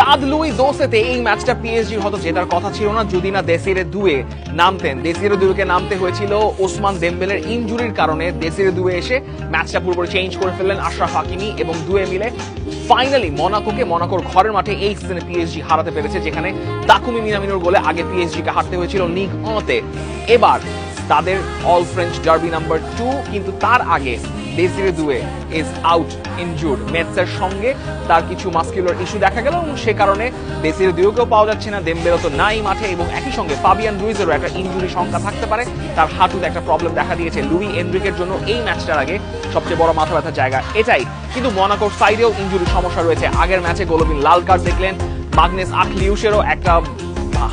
স্টাদ Luis দোসেতে এই ম্যাচটা PSG হয়তো জেতার কথা ছিল না যদি না দেসিরে দুয়ে নামতেন। দেসিরে দুয়েকে নামতে হয়েছিল ওসমান দেমবেলের ইনজুরির কারণে। দেসিরে দুয়ে এসে ম্যাচটা পুরোপুরি চেঞ্জ করে ফেললেন আশরাফ হাকিমি এবং দুয়ে মিলে ফাইনালি মনাকোর ঘরের মাঠে এই সিজনে পিএসজি হারাতে পেরেছে, যেখানে তাকুমি মিনামিনোর গোলে আগে পিএসজি কে হারতে হয়েছিল লিগ 1-তে। এবার তাদের অল ফ্রেঞ্চ ডার্বি নাম্বার 2, কিন্তু তার আগে দেসিরে দুয়ে ইজ আউট ইনজুর্ড। মেটসের সঙ্গে তার কিছু মাস্কুলার ইস্যু দেখা গেল এবং সে কারণে দেসিরে দুয়েকেও পাওয়া যাচ্ছে না, দেমবেলে তো নাই মাঠে, এবং একই সঙ্গে ফাবিয়ান রুইজেরও একটা ইনজুরি সংখ্যা থাকতে পারে, তার হাঁটুতে একটা প্রবলেম দেখা দিয়েছে। লুই এনরিকের জন্য এই ম্যাচটার আগে সবচেয়ে বড় মাথা ব্যথার জায়গা এটাই। কিন্তু মনাকোর সাইডেও ইনজুরি সমস্যা রয়েছে। আগের ম্যাচে গোলোবিন লাল কার্ড দেখলেন, মাগনেস আখলিউসেরও একটা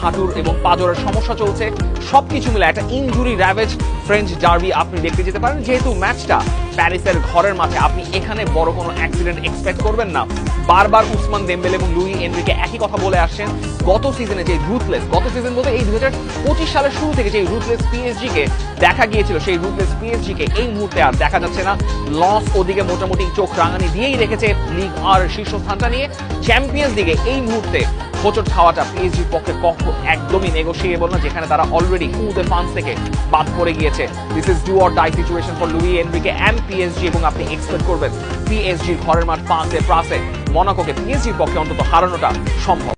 হাঁটুর এবং পাজরের সমস্যা চলছে। সবকিছু মিলে একটা ইনজুরি র্যাভেজ ফ্রেঞ্চ ডার্বি আপনি দেখতে যেতে পারেন। যেহেতু ম্যাচটা প্যারিসের ঘরের মাঠে, আপনি এখানে বড় কোনো অ্যাক্সিডেন্ট এক্সপেক্ট করবেন না। বারবার উসমান দেমবেলে এবং লুই এনরিকে একই কথা বলে আসছেন, গত সিজনে যে গত সিজন বলতে এই 2025 সালের শুরু থেকে যে রুথলেস পিএসজি কে দেখা গিয়েছিল, সেই রুথলেস পিএসজি কে এই মুহূর্তে আর দেখা যাচ্ছে না। লস ওদিকে মোটামুটি চোখ রাঙানি দিয়েই রেখেছে লিগ আর শীর্ষস্থানটা নিয়ে। চ্যাম্পিয়ন্স লিগে এই মুহূর্তে হোঁচট খাওয়াটা পিএসজির পক্ষে একদমই নেগোশিয়েবল না, যেখানে তারা অলরেডি কুদে ফান্স থেকে বাদ পড়ে গিয়েছে। This is do or die situation for Luis Enrique and PSG, এবং আপনি এক্সপেক্ট করবেন পিএসজির ঘরের মাঠ প্রাসে মনাকোকে পিএসজির পক্ষে অন্তত হারানোটা সম্ভব।